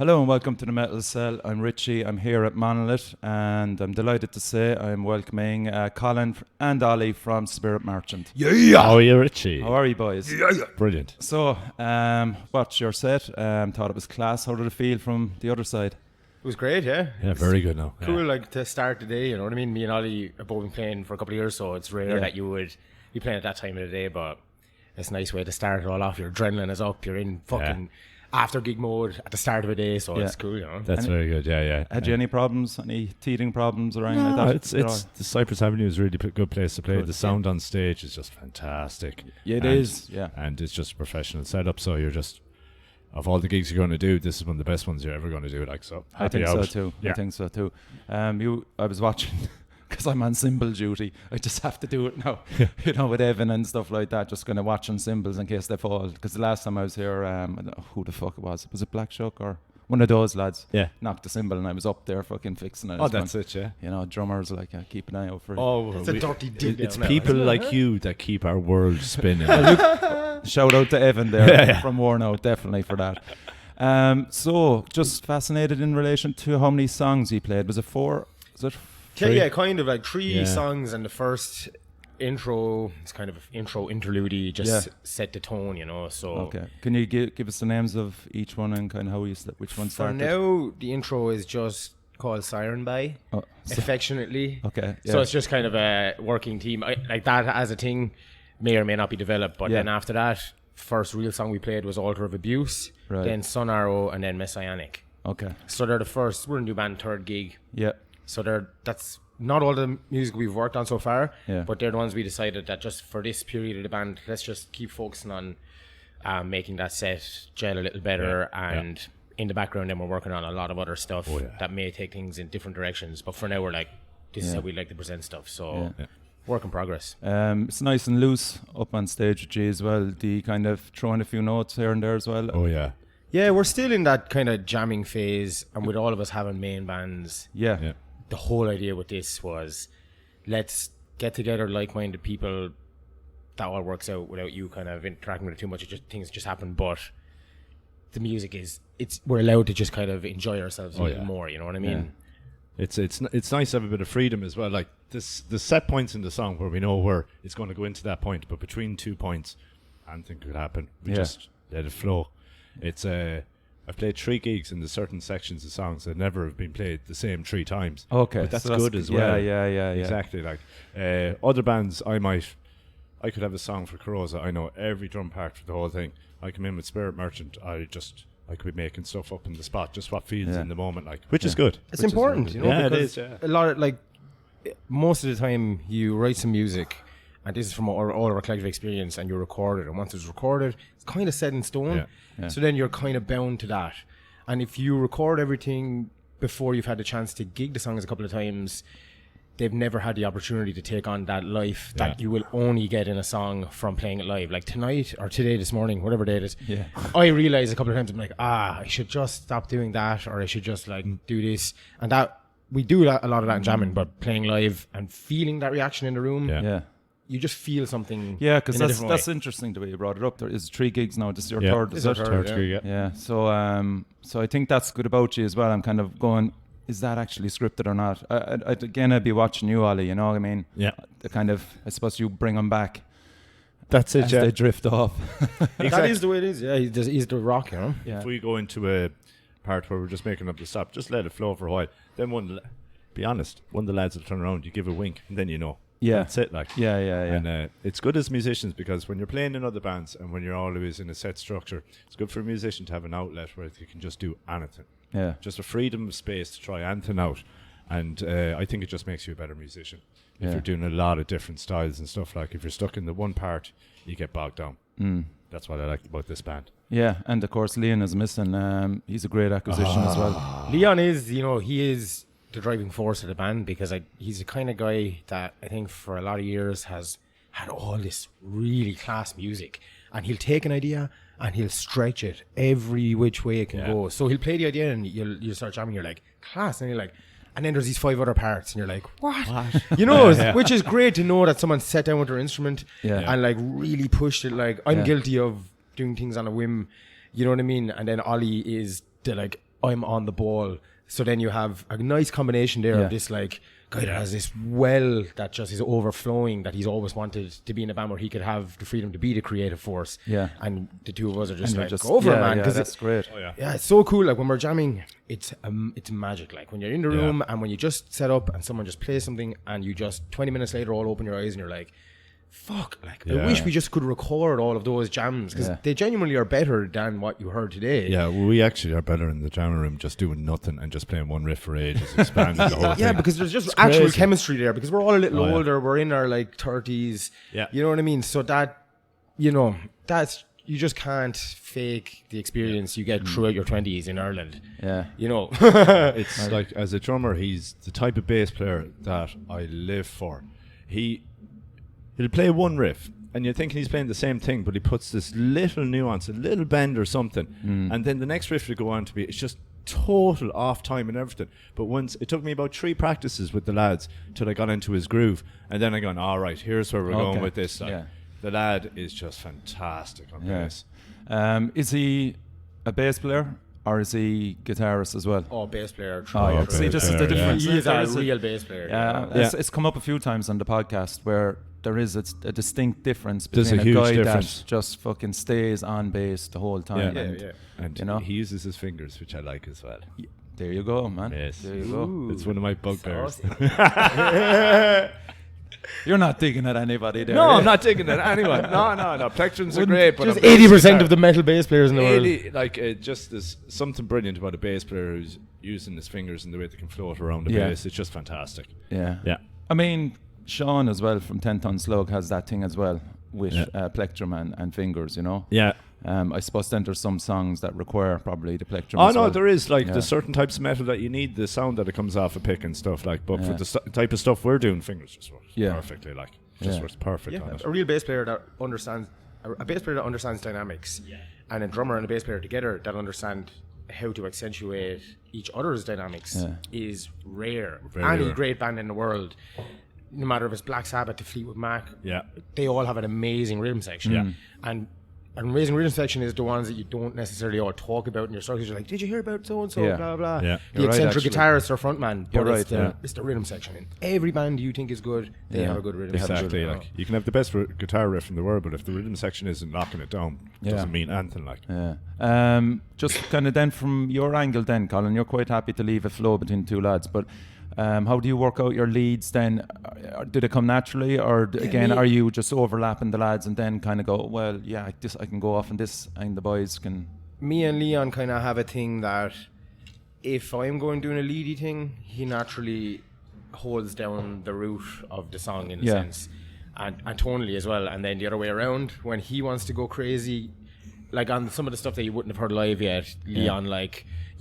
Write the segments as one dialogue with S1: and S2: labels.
S1: Hello and welcome to the Metal Cell. I'm Richie. I'm here at Monolith and I'm delighted to say I'm welcoming Colin and Ollie from Spirit Merchant.
S2: Yeah. How are you, Richie?
S1: How are you, boys?
S2: Yeah. Brilliant.
S1: So, what's your set? Thought it was class. How did it feel from the other side?
S3: It was great, yeah.
S2: Yeah, very good now.
S3: Cool, like to start the day, you know what I mean? Me and Ollie have both been playing for a couple of years, so it's rare that you would be playing at that time of the day, but it's a nice way to start it all off. Your adrenaline is up, you're in fucking after gig mode at the start of a day, so it's cool, you know.
S2: That's very good, yeah.
S1: Had you any problems, any teething problems or anything like that?
S2: It's the Cyprus Avenue is a really good place to play. Good, the sound on stage is just fantastic.
S1: Yeah, it is.
S2: And it's just a professional setup, so you're just, of all the gigs you're going to do, this is one of the best ones you're ever going to do. Like, so
S1: I think so too. Yeah. I think so too. I was watching because I'm on cymbal duty. I just have to do it now, you know, with Evan and stuff like that. Just kind of watching cymbals in case they fall. Because the last time I was here, I don't know who the fuck it was. Was it Black Shuck or one of those lads?
S2: Yeah,
S1: knocked the cymbal and I was up there fucking fixing it.
S2: Oh, that's it. Yeah,
S1: you know, drummers like keep an eye out for it.
S3: Oh, it's a dirty dig.
S2: It's people like you that keep our world spinning.
S1: Shout out to Evan there from Warnout, definitely for that. So just fascinated in relation to how many songs he played. Was it 4? Was it 3?
S3: Yeah, kind of like 3 songs, and the first intro, it's kind of intro interlude, just set the tone, you know. So
S1: okay, can you give us the names of each one and kind of how which one started?
S3: For now, the intro is just called Siren By, affectionately.
S1: Okay,
S3: so it's just kind of a working team like that as a thing. May or may not be developed, but then after that, first real song we played was Altar of Abuse, then Sun Arrow, and then Messianic.
S1: Okay,
S3: so they're the first. We're a new band, third gig.
S1: Yeah.
S3: So that's not all the music we've worked on so far, but they're the ones we decided that just for this period of the band, let's just keep focusing on making that set gel a little better. And in the background, then we're working on a lot of other stuff that may take things in different directions. But for now, we're like, this is how we like to present stuff. So work in progress.
S1: It's nice and loose up on stage with G as well. Do you kind of throw in a few notes here and there as well?
S2: Oh, yeah.
S3: Yeah, we're still in that kind of jamming phase. And with all of us having main bands, the whole idea with this was let's get together like-minded people. That all works out without you kind of interacting with it too much. Things just happen. But the music we're allowed to just kind of enjoy ourselves a little more. You know what I mean?
S2: Yeah. It's nice to have a bit of freedom as well. Like the set points in the song where we know where it's going to go into that point, but between 2 points, anything could happen. We just let it flow. It's I've played 3 gigs in the certain sections of songs that never have been played the same 3 times.
S1: Okay,
S2: but that's good as well.
S1: Yeah.
S2: Exactly. Like other bands, I could have a song for Corrosa. I know every drum part for the whole thing. I come in with Spirit Merchant. I could be making stuff up in the spot, just what feels in the moment, like, which is good.
S3: It's important, you know.
S2: Yeah, it is. Yeah.
S3: A lot of most of the time you write some music. And this is from all of our collective experience, and you record it. And once it's recorded, it's kind of set in stone. Yeah. So then you're kind of bound to that. And if you record everything before you've had the chance to gig the songs a couple of times, they've never had the opportunity to take on that life that you will only get in a song from playing it live. Like tonight or today, this morning, whatever day it is, I realized a couple of times, I'm like, I should just stop doing that, or I should just do this. And that we do a lot of that in jamming, but playing live and feeling that reaction in the room. You just feel something.
S1: Yeah, because that's interesting the way you brought it up. There is 3 gigs now. This is your third.
S3: This is our third
S2: gig.
S1: Yeah. So I think that's good about you as well. I'm kind of going, is that actually scripted or not? I'd be watching you, Ollie. You know what I mean?
S2: Yeah.
S1: The kind of, I suppose you bring them back.
S2: That's it.
S1: As they drift off.
S3: Exactly. That is the way it is. Yeah, he's the rock, you know.
S1: Yeah.
S2: If we go into a part where we're just making up the stop, just let it flow for a while. Then be honest, one of the lads will turn around, you give a wink, and then you know.
S1: Yeah,
S2: that's it. Like, and it's good as musicians, because when you're playing in other bands and when you're always in a set structure, it's good for a musician to have an outlet where you can just do anything.
S1: Yeah,
S2: just a freedom of space to try anything out, and I think it just makes you a better musician if you're doing a lot of different styles and stuff. Like if you're stuck in the one part, you get bogged down. That's what I like about this band.
S1: Yeah, and of course Leon is missing. He's a great acquisition as well.
S3: Leon is, he is the driving force of the band, because he's the kind of guy that I think for a lot of years has had all this really class music, and he'll take an idea and he'll stretch it every which way it can go. So he'll play the idea and you'll start jamming, you're like, class, and you're like, and then there's these 5 other parts and you're like, what? You know, which is great to know that someone sat down with their instrument and really pushed it. I'm guilty of doing things on a whim, you know what I mean? And then Ollie is the I'm on the ball. So then you have a nice combination there of this like guy that has this well that just is overflowing, that he's always wanted to be in a band where he could have the freedom to be the creative force. Yeah. And the two of us are just like, go for it, man.
S1: Yeah, that's great.
S2: Oh, yeah.
S3: Yeah, it's so cool. Like when we're jamming, it's magic. Like when you're in the room and when you just set up and someone just plays something and you just 20 minutes later all open your eyes and you're like, fuck, like I wish we just could record all of those jams, because they genuinely are better than what you heard today.
S2: Yeah, well, we actually are better in the jamming room just doing nothing and just playing one riff for ages, expanding the whole thing.
S3: Yeah, because there's just actual chemistry there, because we're all a little older, we're in our like 30s. Yeah. You know what I mean? So that, you know, that's, you just can't fake the experience you get throughout your 20s in Ireland. Yeah. You know?
S2: It's like, as a drummer, he's the type of bass player that I live for. He'll play one riff, and you're thinking he's playing the same thing, but he puts this little nuance, a little bend or something, and then the next riff will go on to be, it's just total off time and everything. But once, it took me about 3 practices with the lads till I got into his groove, and then I gone, all right, here's where we're going with this. Like, the lad is just fantastic on bass.
S1: Is he a bass player? Or is he guitarist as well?
S3: Oh, bass player.
S1: See, this is the difference.
S3: He is a real bass player.
S1: It's come up a few times on the podcast where there is a distinct difference between a guy that just fucking stays on bass the whole time.
S2: And you know, he uses his fingers, which I like as well.
S1: There you go, man.
S2: Yes.
S1: There you go.
S2: It's one of my bugbears.
S1: You're not digging at anybody there.
S2: No, I'm not digging at anyone. No. Plectrums are great, but
S3: just 80% of the metal bass players in the world.
S2: Like, just there's something brilliant about a bass player who's using his fingers and the way they can float around the bass. It's just fantastic.
S1: Yeah. I mean, Sean as well from 10 Ton Slug has that thing as well with plectrum and fingers, you know?
S2: Yeah.
S1: I suppose then there's some songs that require probably the plectrum.
S2: Oh no, there is there's certain types of metal that you need the sound that it comes off a pick and stuff like. But for the type of stuff we're doing, fingers just works perfectly. Like just works perfect on it.
S3: A real bass player that understands dynamics, and a drummer and a bass player together that understand how to accentuate each other's dynamics is rare. Any great band in the world, no matter if it's Black Sabbath to Fleetwood Mac, they all have an amazing rhythm section. And amazing rhythm section is the ones that you don't necessarily all talk about in your circles. You're like, did you hear about so and so? Blah blah. Yeah. The eccentric guitarist or frontman, but it's the rhythm section. In every band you think is good, they have a good rhythm section.
S2: Exactly. Like you can have the best guitar riff in the world, but if the rhythm section isn't knocking it down, it doesn't mean anything. Like.
S1: Yeah. Just kind of then from your angle, then Colin, you're quite happy to leave a flow between two lads, but. How do you work out your leads then? Do they come naturally, or again, are you just overlapping the lads and then kind of go, well, I can go off on this, and the boys can...
S3: Me and Leon kind of have a thing that if I'm going doing a leady thing, he naturally holds down the root of the song in a sense, and tonally as well. And then the other way around, when he wants to go crazy, like on some of the stuff that you wouldn't have heard live yet, Leon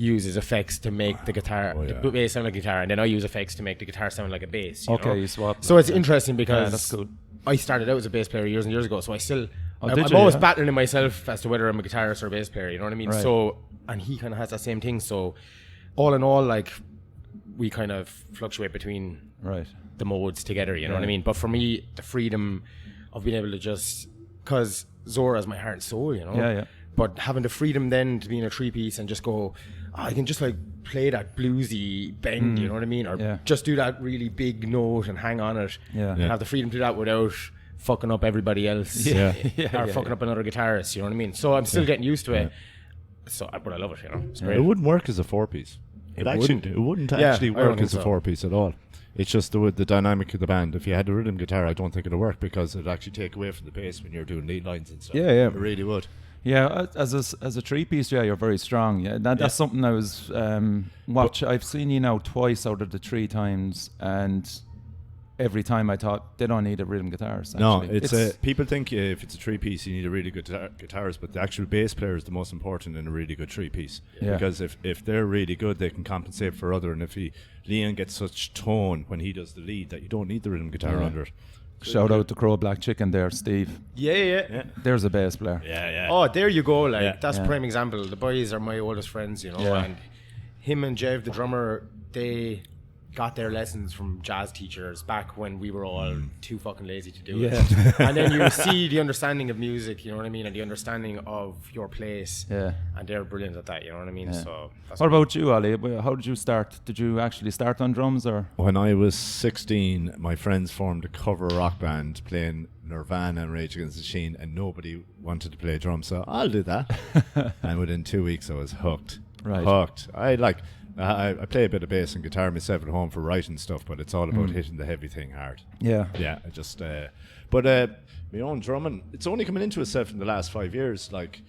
S3: uses effects to make the guitar, the bass sound like a guitar, and then I use effects to make the guitar sound like a bass. You know?
S1: You swap.
S3: So it's interesting because
S1: that's cool.
S3: I started out as a bass player years and years ago, so I'm always battling in myself as to whether I'm a guitarist or a bass player. You know what I mean? Right. So, and he kind of has that same thing. So, all in all, like we kind of fluctuate between the modes together. You know what I mean? But for me, the freedom of being able to just, because Zora's my heart and soul, you know.
S1: Yeah.
S3: But having the freedom then to be in a 3-piece and just go, I can just like play that bluesy bend, you know what I mean? Or just do that really big note and hang on it. And have the freedom to do that without fucking up everybody else. Or fucking up another guitarist, you know what I mean? So I'm still getting used to it. So, but I love it, you know. It's great.
S2: It wouldn't work as a 4-piece. It wouldn't actually work as a 4-piece at all. It's just the dynamic of the band. If you had a rhythm guitar, I don't think it'd work because it'd actually take away from the bass when you're doing lead lines and stuff. It really would.
S1: Yeah, as a 3-piece, you're very strong. Yeah, that's something I was I've seen you now twice out of the 3 times, and every time I thought they don't need a rhythm guitarist.
S2: No, it's people think if it's a 3-piece you need a really good guitarist, but the actual bass player is the most important in a really good 3-piece. Because if they're really good, they can compensate for other. And if Leon gets such tone when he does the lead that you don't need the rhythm guitar under it.
S1: Shout out to Crow Black Chicken there, Steve.
S3: Yeah.
S1: There's a bass player.
S2: Yeah.
S3: Oh, there you go. That's a prime example. The boys are my oldest friends, you know, and him and Jev, the drummer, they got their lessons from jazz teachers back when we were all too fucking lazy to do
S1: Yeah.
S3: it. And then you see the understanding of music, you know what I mean, and the understanding of your place.
S1: Yeah.
S3: And they're brilliant at that, you know what I mean? So that's
S1: What about you, Ollie? How did you start? Did you actually start on drums or?
S2: When I was 16, my friends formed a cover rock band playing Nirvana and Rage Against the Machine, and nobody wanted to play drums, so I'll do that. And within 2 weeks, I was hooked.
S1: Right.
S2: Hooked. I play a bit of bass and guitar myself at home for writing stuff, but it's all about hitting the heavy thing hard.
S1: Yeah.
S2: Yeah, I just but my own drumming, it's only coming into itself in the last 5 years, like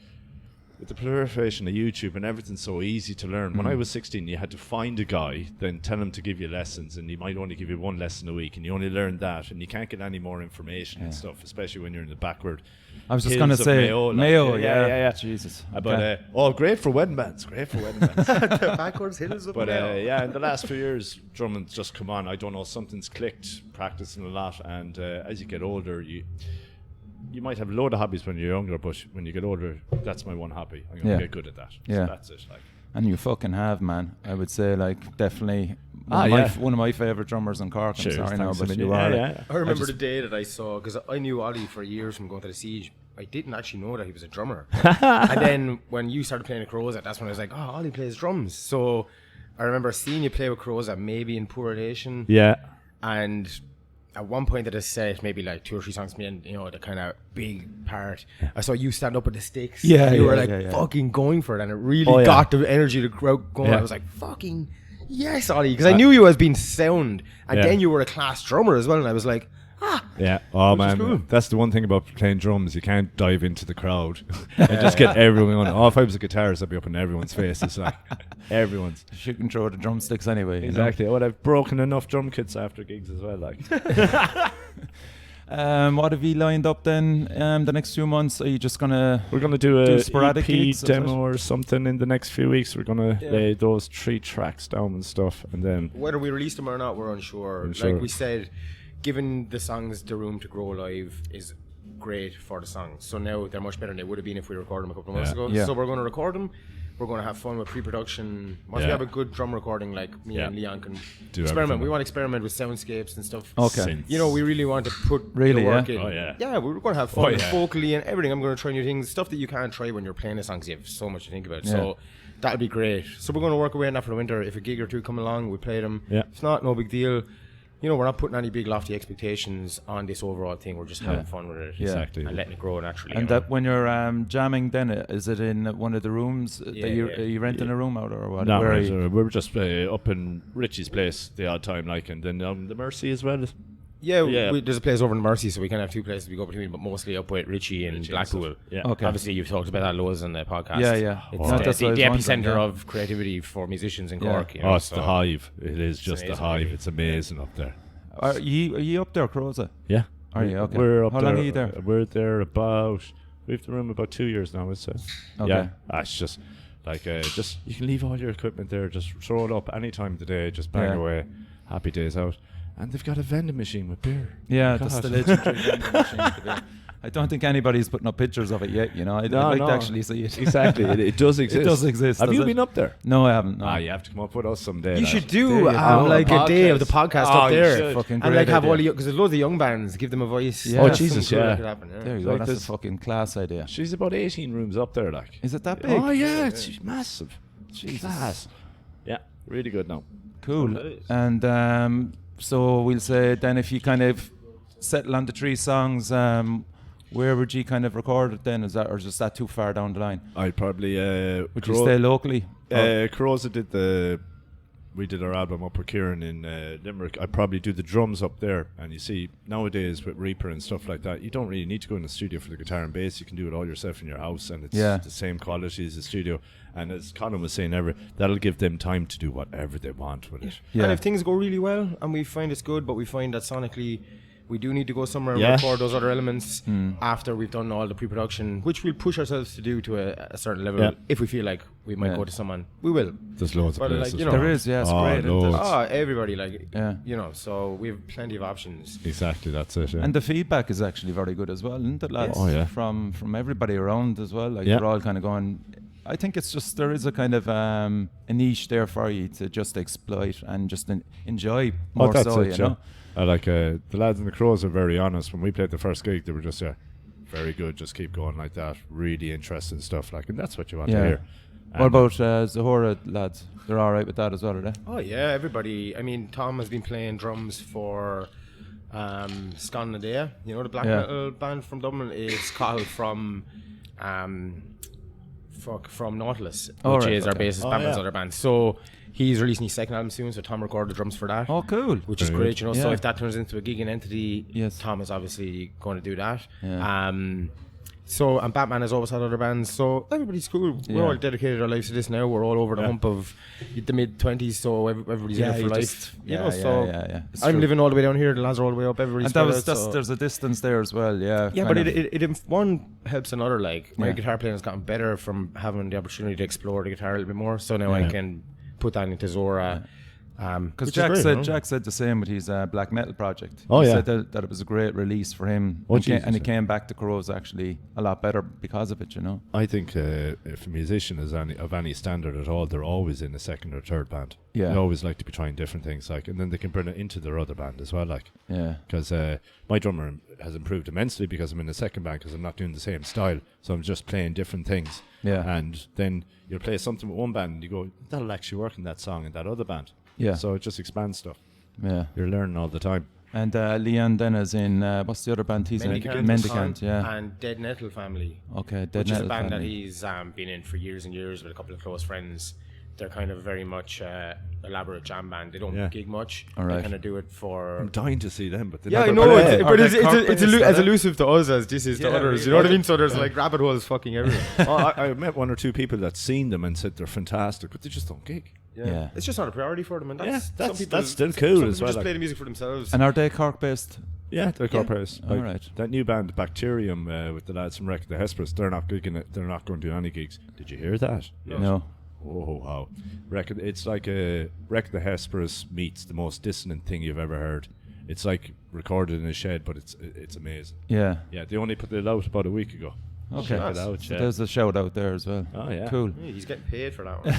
S2: with the proliferation of YouTube and everything's so easy to learn. When I was 16, you had to find a guy, then tell him to give you lessons, and he might only give you one lesson a week, and you only learn that, and you can't get any more information and stuff, especially when you're in the backward.
S1: I was just going to say Mayo,
S2: yeah.
S1: Jesus.
S2: But great for wedding bands.
S3: the backwards hills of
S2: But in the last few years, drumming's just come on. I don't know, something's clicked, practicing a lot, and as you get older, you might have a load of hobbies when you're younger, but when you get older, that's my one hobby. I'm going to get good at that.
S1: Yeah.
S2: So that's it. Like.
S1: And you fucking have, man. I would say, like, definitely one of my favourite drummers in Cork. I'm sorry now, but you are.
S2: Yeah.
S3: I remember the day that I saw, because I knew Ollie for years from going to the Siege. I didn't actually know that he was a drummer. And then when you started playing at Crozet, that's when I was like, oh, Ollie plays drums. So I remember seeing you play with Crozet, maybe in Poor Relation.
S2: Yeah.
S3: And at one point of the set, maybe like 2 or 3 songs in, you know, the kind of big part, I saw you stand up with the sticks.
S1: Yeah,
S3: and you were fucking going for it, and it really got the energy of the crowd going. I was like, fucking yes, Ollie, because I knew you as being sound, and then you were a class drummer as well, and I was like,
S2: yeah. Oh man,
S3: cool.
S2: that's the one thing about playing drums. You can't dive into the crowd and just get everyone on. Oh, if I was a guitarist, I'd be up in everyone's face. It's like everyone's.
S1: You can throw the drumsticks anyway.
S2: Exactly. Oh, I've broken enough drum kits after gigs as well. Like.
S1: What have you lined up then? The next few months? Are you just gonna?
S2: We're gonna do a
S1: sporadic
S2: EP
S1: gigs,
S2: demo or something in the next few weeks. We're gonna lay those 3 tracks down and stuff, and then
S3: whether we release them or not, we're unsure. Like we said, giving the songs the room to grow live is great for the songs. So now they're much better than they would have been if we recorded them a couple of months ago.
S1: Yeah.
S3: So we're going to record them. We're going to have fun with pre-production. Once we have a good drum recording, like me and Leon can experiment.
S2: everything.
S3: We want to experiment with soundscapes and stuff.
S1: Okay.
S3: You know, we really want to put the work in.
S2: Oh, yeah.
S3: Yeah, we're going to have fun vocally and everything. I'm going to try new things, stuff that you can't try when you're playing the songs. You have so much to think about. So that'll be great. So we're going to work away on that for the winter. If a gig or two come along, we play them.
S2: Yeah.
S3: If not, no big deal. You know, we're not putting any big lofty expectations on this overall thing. We're just having fun with it.
S2: Exactly.
S3: And letting it grow naturally.
S1: And that when you're jamming, then is it in one of the rooms? That are you renting a room out or what?
S2: No, we're just up in Richie's place the odd time, like, and then the Mercy as well.
S3: There's a place over in Mercy, so we can have 2 places we go between, but mostly up with Richie and Blackpool.
S2: Yeah.
S1: Okay.
S3: Obviously, you've talked about that loads on the podcast.
S1: Yeah.
S3: It's the epicenter of creativity for musicians in Cork. You know,
S2: it's the hive. It is just the hive. It's amazing up there.
S1: Are you up there, Croza?
S2: Yeah.
S1: Are you? Okay.
S2: We're up
S1: How
S2: there.
S1: long are you there?
S2: We're there we've the room about 2 years now, it's
S1: Okay.
S2: Yeah. It's just like just you can leave all your equipment there, just throw it up any time of the day, just bang away. Happy days out. And they've got a vending machine with beer.
S1: Yeah, that's the legendary vending machine with beer. I don't think anybody's putting up pictures of it yet, you know. I'd like to actually see it.
S2: Exactly. It does exist.
S1: It does exist.
S2: Have you been up there?
S1: No, I haven't. No.
S2: You have to come up with us someday.
S3: You should do
S2: like
S3: a day of the podcast up there.
S1: Fucking
S3: And
S1: great
S3: like have
S1: idea.
S3: all because there's loads of young bands, give them a voice.
S1: Yeah. Oh,
S2: Jesus, yeah.
S1: There you go.
S2: Like
S1: That's a fucking class idea.
S2: She's about 18 rooms up there, like.
S1: Is it that big?
S2: Oh yeah, it's massive.
S1: Jesus.
S2: Class. Yeah, really good now.
S1: Cool. And so we'll say then if you kind of settle on the 3 songs, where would you kind of record it then? Is that or is that too far down the line?
S2: I'd probably
S1: Would you stay locally?
S2: Carosa we did our album up with Kieran in Limerick. I'd probably do the drums up there. And you see, nowadays with Reaper and stuff like that, you don't really need to go in the studio for the guitar and bass. You can do it all yourself in your house, and it's the same quality as the studio. And as Colin was saying, that'll give them time to do whatever they want with it.
S3: And if things go really well and we find it's good, but we find that sonically we do need to go somewhere and record those other elements after we've done all the pre-production, which we'll push ourselves to do to a certain level.
S2: Yeah.
S3: If we feel like we might go to someone, we will.
S2: There's loads of places.
S3: Like, you know,
S1: there is, it's great.
S2: Loads.
S3: Everybody, you know, so we have plenty of options.
S2: Exactly, that's it. Yeah.
S1: And the feedback is actually very good as well, isn't it, lads?
S2: Oh, yeah.
S1: From everybody around as well. Like they're all kind of going, I think it's just there is a kind of a niche there for you to just exploit and just enjoy more.
S2: That's
S1: so,
S2: it,
S1: you know.
S2: I like the lads in the Crows are very honest. When we played the first gig, they were just very good. Just keep going like that. Really interesting stuff. Like, and that's what you want to hear.
S1: What about Zahora lads? They're all right with that as well, are they?
S3: Oh yeah, everybody. I mean, Tom has been playing drums for Scandinavia. You know, the black metal band from Dublin is called from Monolith, which is our bassist band's other band. So he's releasing his second album soon. So Tom recorded the drums for that.
S1: Oh, cool!
S3: Which is great, you know. So if that turns into a gigging entity,
S1: yes,
S3: Tom is obviously going to do that.
S1: Yeah.
S3: And Batman has always had other bands, so everybody's cool. We're all dedicated our lives to this now. We're all over the hump of the mid-20s, so everybody's in it for life. I'm living all the way down here, the lads are all the way up, everybody's
S1: and there's a distance there as well,
S3: but it one helps another. Like, my guitar playing has gotten better from having the opportunity to explore the guitar a little bit more, so now I can put that into Zora.
S1: Because Jack said the same with his black metal project.
S2: He
S1: said that it was a great release for him, and he came back to Crows actually a lot better because of it, you know.
S2: I think if a musician is of any standard at all, they're always in a second or third band.
S1: Yeah,
S2: they always like to be trying different things, like, and then they can bring it into their other band as well, like.
S1: Yeah,
S2: because my drummer has improved immensely because I'm in the second band, because I'm not doing the same style, so I'm just playing different things.
S1: Yeah,
S2: and then you'll play something with one band and you go, that'll actually work in that song in that other band.
S1: Yeah.
S2: So it just expands stuff.
S1: Yeah.
S2: You're learning all the time.
S1: And Leon then is in, what's the other band he's in? Mendicant, yeah.
S3: And Dead Nettle Family.
S1: Okay,
S3: Dead Nettle Family. Which is a band that he's been in for years and years with a couple of close friends. They're kind of very much elaborate jam band. They don't gig much.
S1: All right.
S3: They kind of do it for...
S2: I'm dying to see them, but
S3: I know, it's as elusive to us as this is to others. You know what I mean? So there's like rabbit holes fucking everywhere.
S2: I met one or two people that seen them and said they're fantastic, but they just don't gig.
S3: Yeah. It's just not a priority for them, and
S2: that's still cool as well.
S3: Just play the music for themselves.
S1: And are they Cork based?
S2: Yeah, they're Cork based.
S1: All right.
S2: That new band Bacterium with the lads from Wreck the Hesperus, they're not gigging it. They're not going to do any gigs. Did you hear that?
S1: No.
S2: Oh wow! It's like a Wreck the Hesperus meets the most dissonant thing you've ever heard. It's like recorded in a shed, but it's amazing.
S1: Yeah.
S2: Yeah, they only put it out about a week ago.
S1: Okay. So there's a shout out there as well.
S2: Oh yeah.
S1: Cool.
S3: Yeah, he's getting paid for that one.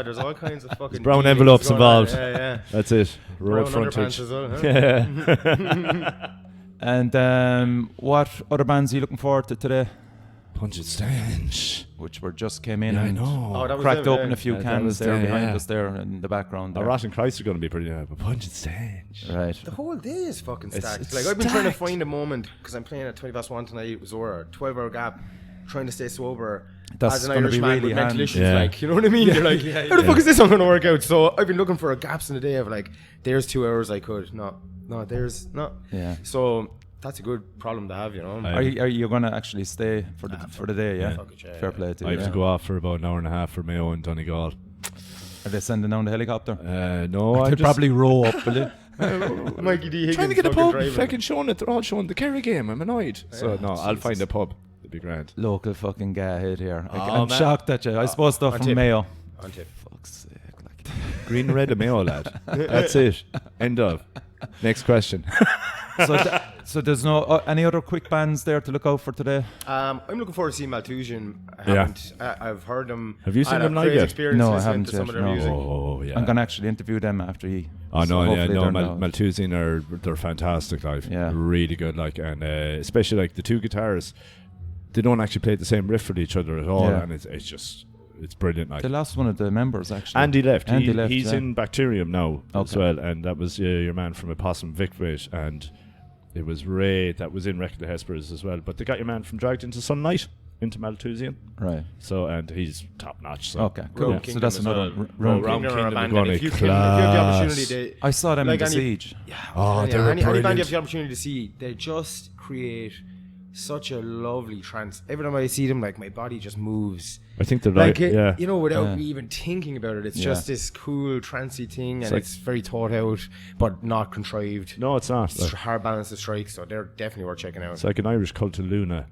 S3: There's all kinds of fucking
S2: brown envelopes involved.
S3: Yeah.
S2: That's it.
S3: Road frontage as well. Huh?
S2: Yeah.
S1: And what other bands are you looking forward to today?
S2: Punch It Stench,
S1: which just came in
S2: I
S1: and
S2: know.
S1: cracked open a few cans there behind us there in the background.
S2: Now, Rotten Christ are going to be pretty but Punch It Stench.
S1: Right.
S3: The whole day is fucking stacked.
S2: It's
S3: like, I've been trying to find a moment, because I'm playing at 20:1 tonight with Zora, 12-hour gap, trying to stay sober.
S1: That's
S3: as an Irish man
S1: really
S3: with mental issues,
S2: like,
S3: you know what I mean? You're like, how the fuck is this one going to work out? So I've been looking for gaps in the day of like, there's 2 hours I could. No, there's not.
S1: Yeah.
S3: So that's a good problem to have, you know.
S1: Are you going to actually stay for the day? Yeah. Fair play to you.
S2: I have to go off for about an hour and a half for Mayo and Donegal.
S1: Are they sending down the helicopter?
S2: No,
S1: I'll probably row up, will you?
S3: Mikey D. Higgins
S2: trying to get a pub. Fucking showing it. They're all showing the Kerry game. I'm annoyed. So no, I'll find a pub. It'd be grand.
S1: Local fucking guy head here. I'm shocked at you. I suppose stuff from Mayo.
S3: On tip.
S1: Fuck's sake, like.
S2: Green, red, and Mayo, lad. That's it. End of. Next question.
S1: So there's no any other quick bands there to look out for today?
S3: I'm looking forward to seeing Malthusian. I've heard them.
S2: Have you seen them live yet?
S1: No, I haven't yet.
S2: Oh yeah.
S1: I'm gonna actually interview them after you.
S2: Malthusian they're fantastic live.
S1: Yeah,
S2: really good. Like, and especially like the two guitars, they don't actually play the same riff for each other at all, and it's brilliant. Like,
S1: they lost one of the members actually.
S2: Andy left. He's in Bacterium now as well, and that was your man from Opossum Victory, and it was Ray that was in Wreck the Hesperus as well. But they got your man from Dragged into Sunlight into Malthusian,
S1: right?
S2: So, and he's top notch. So.
S1: Okay, cool.
S3: Yeah.
S1: So that's another
S3: Round Kingdom. If you have the opportunity,
S1: I saw them in the Siege.
S3: Any band you have the opportunity to see, they just create such a lovely trance. Every time I see them, like, my body just moves.
S2: I think they're
S3: like
S2: right.
S3: You know, without me even thinking about it, it's just this cool trancey thing, and it's very thought out, but not contrived.
S2: No, it's not.
S3: It's hard balance to strike, so they're definitely worth checking out.
S2: It's like an Irish Cult of Luna,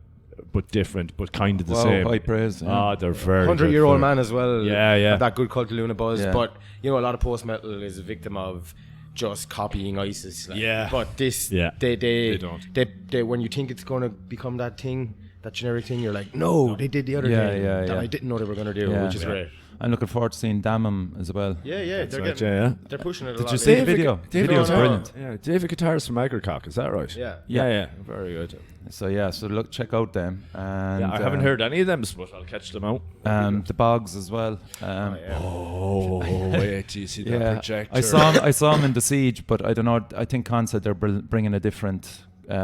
S2: but different, but kind of the same.
S1: High praise. Yeah.
S2: They're very
S3: 100-year-old man as well.
S2: Yeah.
S3: Have that good Cult of Luna buzz,
S1: Yeah.
S3: but you know, a lot of post metal is a victim of just copying ISIS. Like,
S2: Yeah.
S3: But this,
S2: they
S3: they
S2: don't.
S3: They when you think it's going to become that thing, generic thing. You're like, no, they did the other thing that I didn't know they were going to do, which is great.
S1: I'm looking forward to seeing Damham as well.
S3: Yeah, they're pushing it a lot.
S1: Did you see the video? The video's brilliant.
S2: Yeah, David Guitars from Agricock, is that right?
S3: Yeah,
S2: very good.
S1: So look, check out them. And
S2: I haven't heard any of them, but I'll catch them out.
S1: The Bogs as well.
S2: Wait, do you see that projector?
S1: I saw him in the Siege, but I don't know. I think Con said they're bringing a different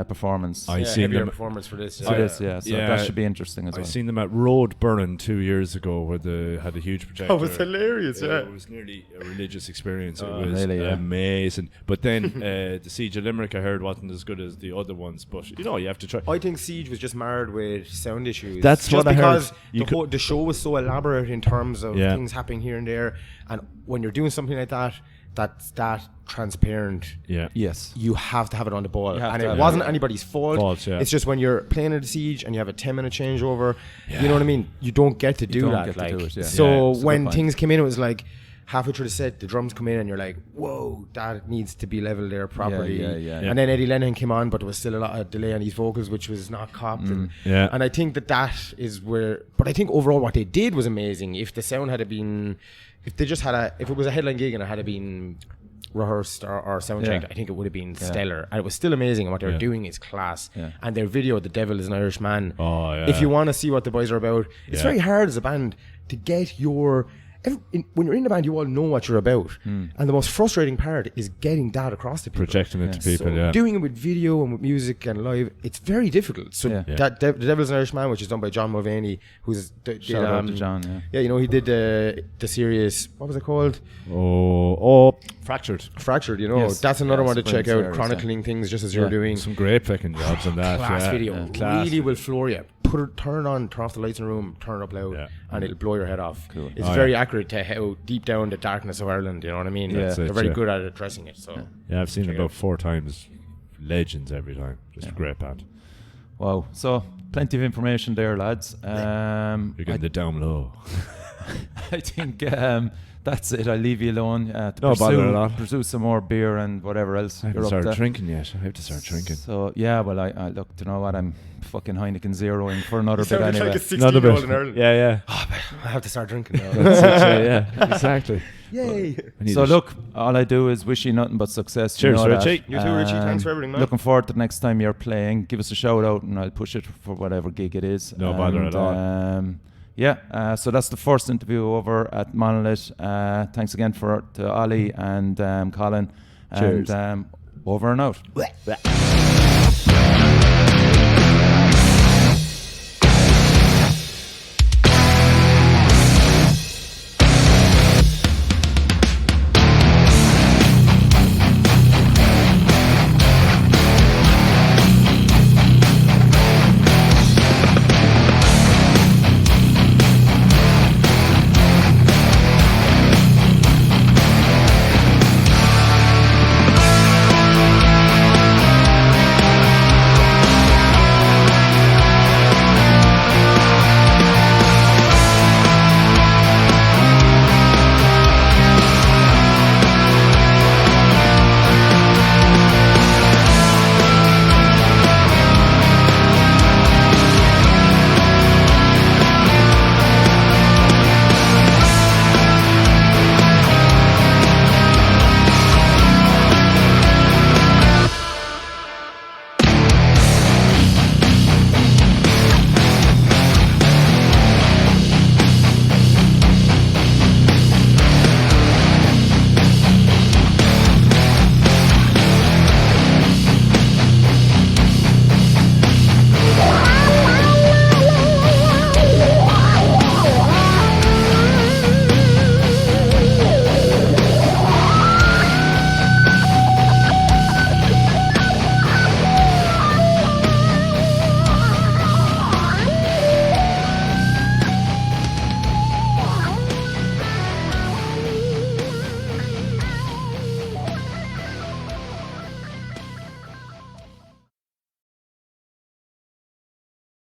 S1: performance.
S2: I seen them
S3: performance for this.
S1: So that should be interesting as well.
S2: I seen them at Road Burren 2 years ago, where they had a huge projector.
S3: Oh, it's hilarious! Yeah,
S2: it was nearly a religious experience. It was amazing. But then the Siege of Limerick, I heard, wasn't as good as the other ones. But you have to try.
S3: I think Siege was just marred with sound issues.
S2: That's
S3: just
S2: what I heard.
S3: Because the show was so elaborate in terms of things happening here and there, and when you're doing something like that, that's that transparent.
S1: Yes.
S3: You have to have it on the ball, and it wasn't anybody's fault. It's just when you're playing at the Siege and you have a 10-minute changeover, you know what I mean. You don't get to do that. So when things came in, it was like halfway through the set, the drums come in, and you're like, "Whoa, that needs to be leveled there properly." And then Eddie Lennon came on, but there was still a lot of delay on his vocals, which was not copped. And I think that is where. But I think overall, what they did was amazing. If the sound had been. If they just had if it was a headline gig and it had been rehearsed or sound checked, I think it would have been stellar. And it was still amazing, and what they were doing is class. And their video, "The Devil is an Irish Man." If you want to see what the boys are about, it's very hard as a band to get your. When you're in the band, you all know what you're about, and the most frustrating part is getting that across to people,
S2: projecting it to people.
S3: So doing it with video and with music and live, it's very difficult. So that The Devil's an Irish Man, which is done by John Mulvaney, who's
S1: shout out to John.
S3: He did the series. What was it called?
S2: Fractured.
S3: That's another one to check out, chronicling things just as you're doing.
S2: Some great fucking jobs on that.
S3: Class video, really will floor you. Turn off the lights in the room, turn it up loud, and it'll blow your head off. Cool. It's very accurate to how deep down the darkness of Ireland, you know what I mean? They're very good at addressing it. So
S2: I've seen it about 4 times. Legends every time. Just a great band.
S1: Wow. So plenty of information there, lads.
S2: You're getting the down low.
S1: I think that's it. I'll leave you alone
S2: to
S1: pursue some more beer and whatever else.
S2: I haven't started drinking yet. I have to start drinking.
S1: So I look. You know what? I'm fucking Heineken zeroing for another bit anyway.
S3: Like a 16-year-old in Ireland.
S2: Oh,
S3: I have to start drinking now.
S2: Exactly.
S3: Yay!
S1: So look, all I do is wish you nothing but success.
S2: Cheers, Richie.
S3: You too, Richie. Thanks for everything, man.
S1: Looking forward to the next time you're playing. Give us a shout out, and I'll push it for whatever gig it is.
S2: No bother at all.
S1: So that's the first interview over at Monolith. Thanks again to Ollie and Colin.
S2: Cheers.
S1: And over and out.